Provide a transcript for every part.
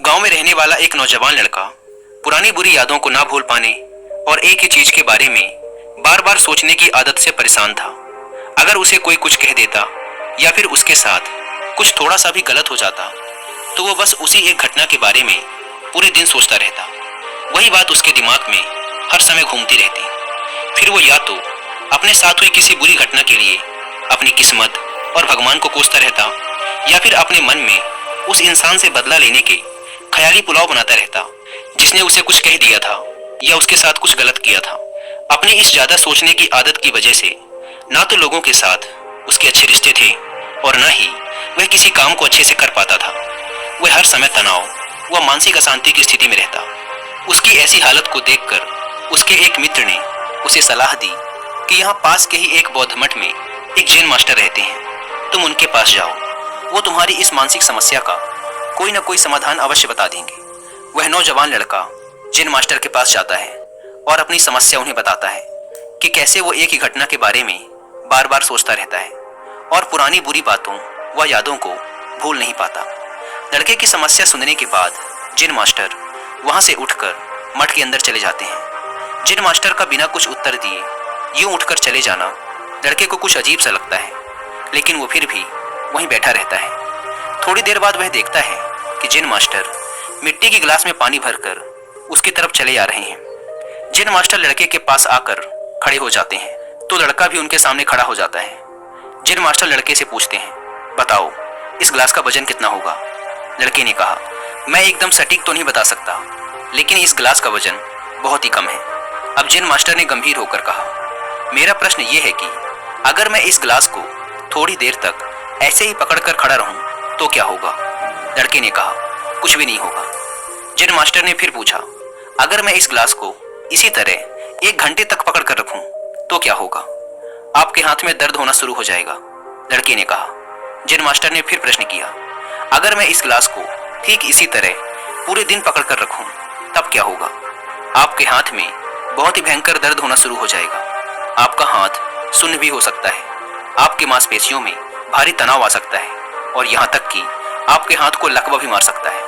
गांव में रहने वाला एक नौजवान लड़का पुरानी बुरी यादों को ना भूल पाने और एक ही चीज के बारे में बार बार सोचने की आदत से परेशान था। अगर उसे कोई कुछ कह देता या फिर उसके साथ कुछ थोड़ा सा भी गलत हो जाता तो वो बस उसी एक घटना के बारे में पूरे दिन सोचता रहता। वही बात उसके दिमाग में हर समय घूमती रहती। फिर वो या तो अपने साथ हुई किसी बुरी घटना के लिए अपनी किस्मत और भगवान को कोसता रहता या फिर अपने मन में उस इंसान से बदला लेने के ख्याली पुलाव बनाता रहता जिसने उसे कुछ कह दिया था या उसके साथ कुछ गलत किया था। अपनी इस ज्यादा सोचने की आदत की वजह से ना तो लोगों के साथ उसके अच्छे रिश्ते थे और न ही वह किसी काम को अच्छे से कर पाता था। वह हर समय तनाव व मानसिक अशांति की स्थिति में रहता। उसकी ऐसी हालत को देखकर उसके एक मित्र ने उसे सलाह दी कि यहाँ पास के ही एक बौद्ध मठ में एक जैन मास्टर रहते हैं, तुम उनके पास जाओ, वो तुम्हारी इस मानसिक समस्या का कोई न कोई समाधान अवश्य बता देंगे। वह नौजवान लड़का जैन मास्टर के पास जाता है और अपनी समस्या उन्हें बताता है कि कैसे वो एक ही घटना के बारे में बार बार सोचता रहता है और पुरानी बुरी बातों व यादों को भूल नहीं पाता। लड़के की समस्या सुनने के बाद जैन मास्टर वहां से उठकर मठ के अंदर चले जाते हैं। जैन मास्टर का बिना कुछ उत्तर दिए यूं उठकर चले जाना लड़के को कुछ अजीब सा लगता है, लेकिन वो फिर भी वहीं बैठा रहता है। थोड़ी देर बाद वह देखता है कि जैन मास्टर मिट्टी की गिलास में पानी भरकर उसकी तरफ चले आ रहे हैं। जैन मास्टर लड़के के पास आकर खड़े हो जाते हैं तो लड़का भी उनके सामने खड़ा हो जाता है। जैन मास्टर लड़के से पूछते हैं, बताओ इस गिलास का वजन कितना होगा? लड़के ने कहा, मैं एकदम सटीक तो नहीं बता सकता, लेकिन इस गिलास का वजन बहुत ही कम है। अब जैन मास्टर ने गंभीर होकर कहा, मेरा प्रश्न ये है कि अगर मैं इस गिलास को थोड़ी देर तक ऐसे ही पकड़कर खड़ा रहूं तो क्या होगा? लड़के ने कहा, कुछ भी नहीं होगा। जैन मास्टर ने फिर पूछा, अगर मैं इस गिलास को इसी तरह 1 घंटे तक पकड़ कर रखूं तो क्या होगा? आपके हाथ में दर्द होना शुरू हो जाएगा। लड़के ने कहा। जैन मास्टर ने फिर प्रश्न किया, अगर मैं इस गिलास को ठीक इसी तरह पूरे दिन पकड़ कर रखूं तब क्या होगा? आपके हाथ में बहुत ही भयंकर दर्द होना शुरू हो जाएगा। आपका हाथ सुन्न भी हो सकता है, आपकी मांसपेशियों में भारी तनाव आ सकता है और यहाँ तक कि आपके हाथ को लकवा भी मार सकता है।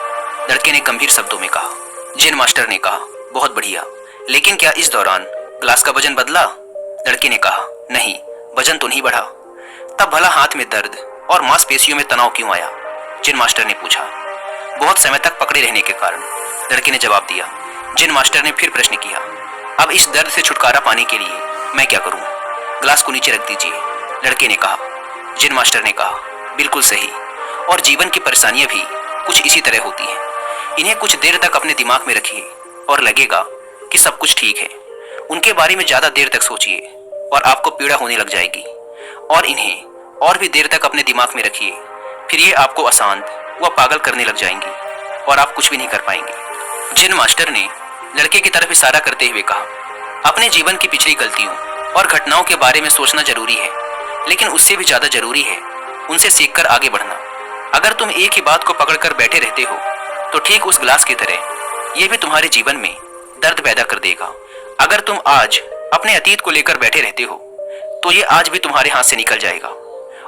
लड़के ने गंभीर शब्दों में कहा। जैन मास्टर ने कहा, बहुत बढ़िया, लेकिन क्या इस दौरान गिलास का वजन बदला? लड़के ने कहा, नहीं, वजन तो नहीं बढ़ा। तब भला हाथ में दर्द और मांसपेशियों में तनाव क्यों आया? जैन मास्टर ने पूछा। बहुत समय तक पकड़े रहने के कारण, लड़के ने जवाब दिया। जैन मास्टर ने फिर प्रश्न किया, अब इस दर्द से छुटकारा पाने के लिए मैं क्या करूं? गिलास को नीचे रख दीजिए। लड़के ने कहा। जैन मास्टर ने कहा, बिल्कुल सही, और जीवन की परेशानियां भी कुछ इसी तरह होती हैं। इन्हें कुछ देर तक अपने दिमाग में रखिए और लगेगा कि सब कुछ ठीक है। उनके बारे में ज्यादा देर तक सोचिए और आपको पीड़ा होने लग जाएगी, और इन्हें और भी देर तक अपने दिमाग में रखिए, फिर ये आपको अशांत व पागल करने लग जाएंगी और आप कुछ भी नहीं कर पाएंगे। जैन मास्टर ने लड़के की तरफ इशारा करते हुए कहा, अपने जीवन की पिछली गलतियों और घटनाओं के बारे में सोचना जरूरी है, लेकिन उससे भी ज्यादा जरूरी है उनसे सीखकर आगे बढ़ना। अगर तुम एक ही बात को पकड़कर बैठे रहते हो तो ठीक उस गिलास की तरह ये भी तुम्हारे जीवन में दर्द पैदा कर देगा। अगर तुम आज अपने अतीत को लेकर बैठे रहते हो तो ये आज भी तुम्हारे हाथ से निकल जाएगा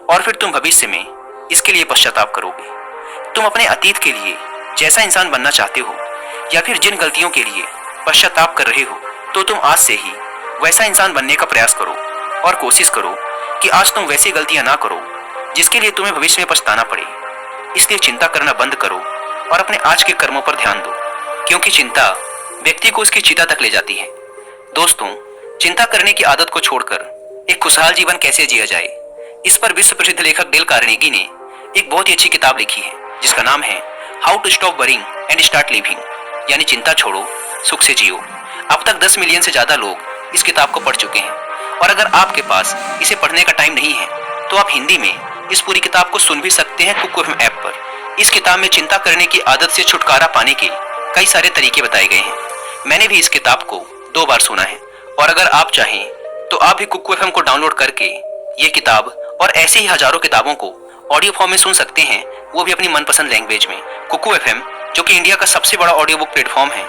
और फिर तुम भविष्य में इसके लिए पश्चाताप करोगे। तुम अपने अतीत के लिए जैसा इंसान बनना चाहते हो या फिर जिन गलतियों के लिए पश्चाताप कर रहे हो तो तुम आज से ही वैसा इंसान बनने का प्रयास करो और कोशिश करो कि आज तुम वैसी गलतियां ना करो जिसके लिए तुम्हें भविष्य में पछताना पड़े। इसलिए चिंता करना बंद करो और अपने आज के कर्मों पर ध्यान दो, क्योंकि चिंता व्यक्ति को उसकी चिता तक ले जाती है। दोस्तों, चिंता करने की आदत को छोड़कर एक खुशहाल जीवन कैसे जिया जाए, इस पर विश्व प्रसिद्ध लेखक डेल कार्नेगी ने एक बहुत ही अच्छी किताब लिखी है जिसका नाम है how to stop worrying and start living, यानी चिंता छोड़ो, सुख से जियो। अब तक 10 मिलियन से ज्यादा लोग इस किताब को पढ़ चुके हैं, और अगर आपके पास इसे पढ़ने का टाइम नहीं है तो आप हिंदी में इस पूरी किताब को सुन भी सकते हैं कुक एफएम ऐप पर। इस किताब में चिंता करने की आदत से छुटकारा पाने के कई सारे तरीके बताए गए हैं। मैंने भी इस किताब को 2 बार सुना है, और अगर आप चाहें तो आप भी कुक एफएम को डाउनलोड करके ये किताब और ऐसी ही हजारों किताबों को ऑडियो फॉर्म में सुन सकते हैं, वो भी अपनी मनपसंद लैंग्वेज में। कुकू एफएम, जो कि इंडिया का सबसे बड़ा ऑडियो बुक प्लेटफॉर्म है,